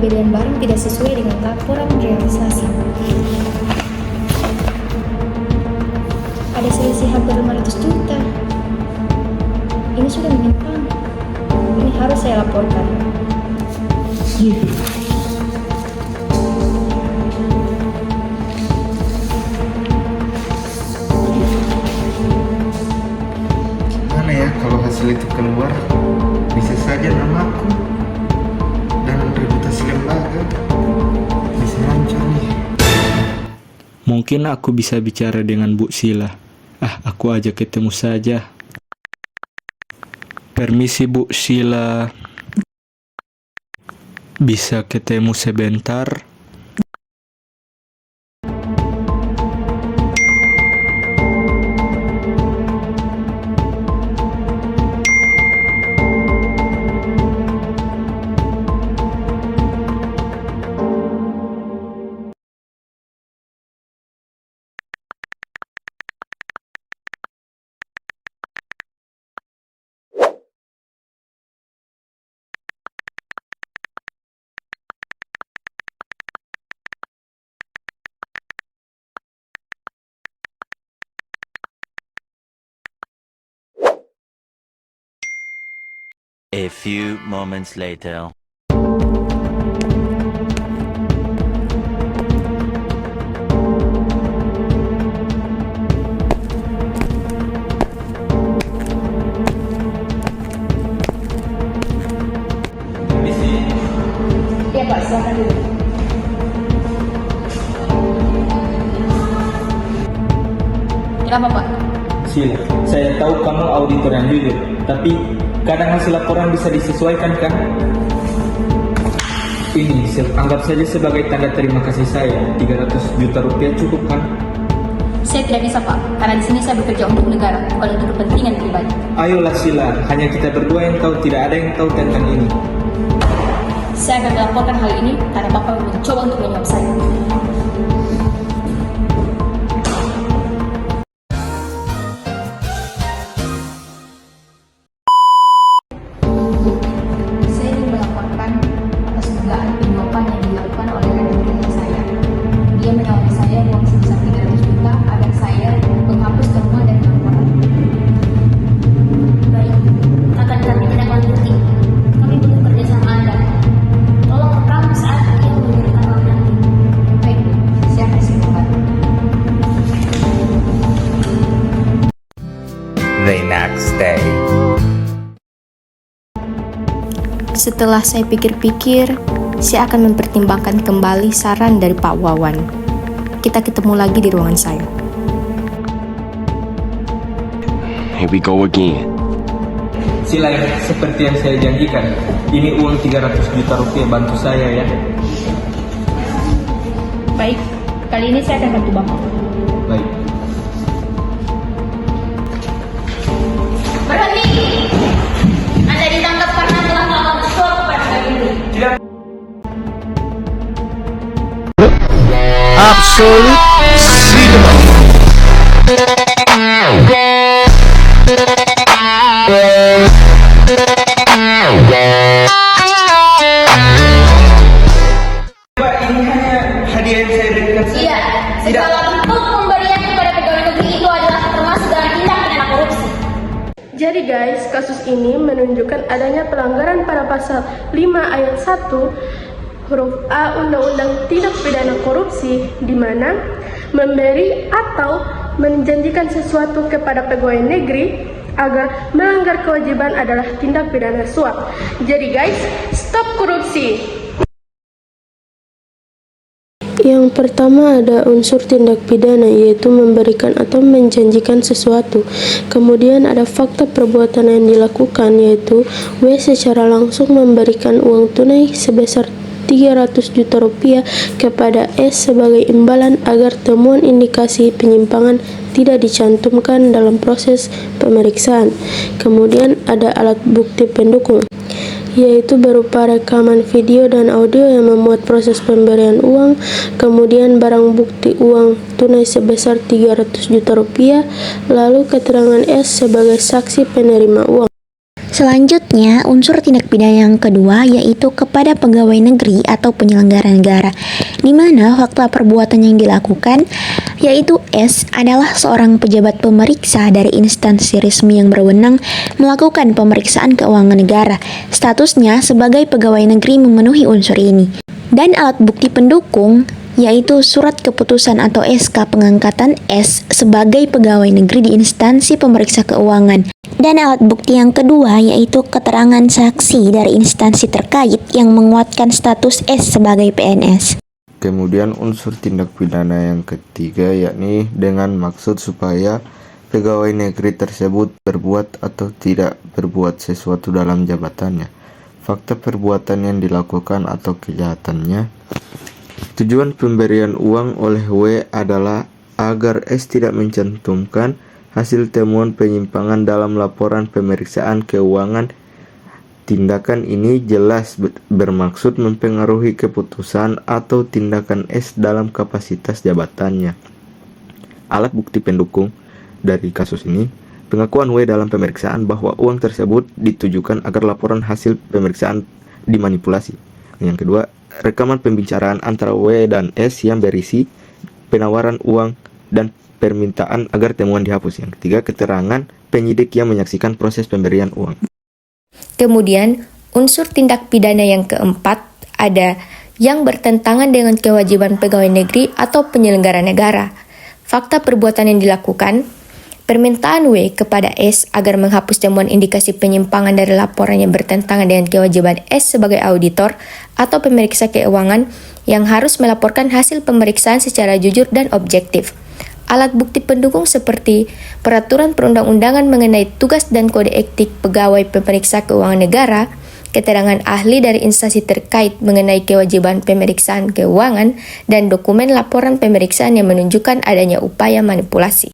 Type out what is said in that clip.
pembelian barang tidak sesuai dengan laporan realisasi. Ada selisih hampir 500 juta. Ini sudah menyimpang. Ini harus saya laporkan. Gimana ya kalau hasil itu keluar? Bisa saja namaku dan reputasi lembaga bisa hancur nih. Mungkin aku bisa bicara dengan Bu Sila. Aku ajak ketemu saja. Permisi Bu Sila. Bisa ketemu sebentar? A few moments later. Ya Pak, silakan dulu. Kenapa Pak? Sila, saya tahu kamu auditor yang jujur, tapi kadang hasil laporan bisa disesuaikan kan? Ini anggap saja sebagai tanda terima kasih saya. 300 juta rupiah cukup kan? Saya tidak bisa Pak, karena di sini saya bekerja untuk negara, bukan untuk kepentingan pribadi. Ayolah Sila, hanya kita berdua yang tahu, tidak ada yang tahu tentang ini. Saya akan melaporkan hal ini karena Bapak mencoba untuk menyuap saya. Saya ingin melaporkan atas dugaan penyuapan yang dilakukan oleh rekan kerja saya. Dia menawari saya uang sebesar 300 juta agar saya menghapus semua dari laporan. Baik, akan kami tidak lanjuti. Kami butuh kerjasama Anda. Tolong rekam saat ia memberikan uang nanti. Baik, siap Pak. The next day. Setelah saya pikir-pikir, saya akan mempertimbangkan kembali saran dari Pak Wawan. Kita ketemu lagi di ruangan saya. Here we go again. Sila, seperti yang saya janjikan, ini uang 300 juta rupiah, bantu saya ya. Baik, kali ini saya akan bantu Bapak. Baik. Berhenti! Anda ditangkap karena telah melakukan sesuatu pada kami ini. Absolute cinema. Pak, ini hanya hadiah yang saya berikan saja. Iya, segala bentuk pemberian kepada pegawai negeri itu adalah termasuk dalam tindak pidana korupsi. Jadi guys, kasus ini menunjukkan adanya pelanggaran pada pasal 5 ayat 1 huruf A Undang-Undang Tindak Pidana Korupsi, di mana memberi atau menjanjikan sesuatu kepada pegawai negeri agar melanggar kewajiban adalah tindak pidana suap. Jadi guys, stop korupsi! Yang pertama ada unsur tindak pidana, yaitu memberikan atau menjanjikan sesuatu. Kemudian ada fakta perbuatan yang dilakukan, yaitu W secara langsung memberikan uang tunai sebesar 300 juta rupiah kepada S sebagai imbalan agar temuan indikasi penyimpangan tidak dicantumkan dalam proses pemeriksaan. Kemudian ada alat bukti pendukung, yaitu berupa rekaman video dan audio yang memuat proses pemberian uang, kemudian barang bukti uang tunai sebesar 300 juta rupiah, lalu keterangan S sebagai saksi penerima uang. Selanjutnya, unsur tindak pidana yang kedua yaitu kepada pegawai negeri atau penyelenggara negara, di mana fakta perbuatan yang dilakukan yaitu S adalah seorang pejabat pemeriksa dari instansi resmi yang berwenang melakukan pemeriksaan keuangan negara. Statusnya sebagai pegawai negeri memenuhi unsur ini. Dan alat bukti pendukung yaitu surat keputusan atau SK pengangkatan S sebagai pegawai negeri di instansi pemeriksa keuangan. Dan alat bukti yang kedua yaitu keterangan saksi dari instansi terkait yang menguatkan status S sebagai PNS. Kemudian unsur tindak pidana yang ketiga yakni dengan maksud supaya pegawai negeri tersebut berbuat atau tidak berbuat sesuatu dalam jabatannya. Fakta perbuatan yang dilakukan atau kejahatannya. Tujuan pemberian uang oleh W adalah agar S tidak mencantumkan hasil temuan penyimpangan dalam laporan pemeriksaan keuangan. Tindakan ini jelas bermaksud mempengaruhi keputusan atau tindakan S dalam kapasitas jabatannya. Alat bukti pendukung dari kasus ini, pengakuan W dalam pemeriksaan bahwa uang tersebut ditujukan agar laporan hasil pemeriksaan dimanipulasi. Yang kedua, rekaman pembicaraan antara W dan S yang berisi penawaran uang dan permintaan agar temuan dihapus. Yang ketiga, keterangan penyidik yang menyaksikan proses pemberian uang. Kemudian, unsur tindak pidana yang keempat ada yang bertentangan dengan kewajiban pegawai negeri atau penyelenggara negara. Fakta perbuatan yang dilakukan, permintaan W kepada S agar menghapus temuan indikasi penyimpangan dari laporan yang bertentangan dengan kewajiban S sebagai auditor atau pemeriksa keuangan yang harus melaporkan hasil pemeriksaan secara jujur dan objektif. Alat bukti pendukung seperti peraturan perundang-undangan mengenai tugas dan kode etik pegawai pemeriksa keuangan negara, keterangan ahli dari instansi terkait mengenai kewajiban pemeriksaan keuangan, dan dokumen laporan pemeriksaan yang menunjukkan adanya upaya manipulasi.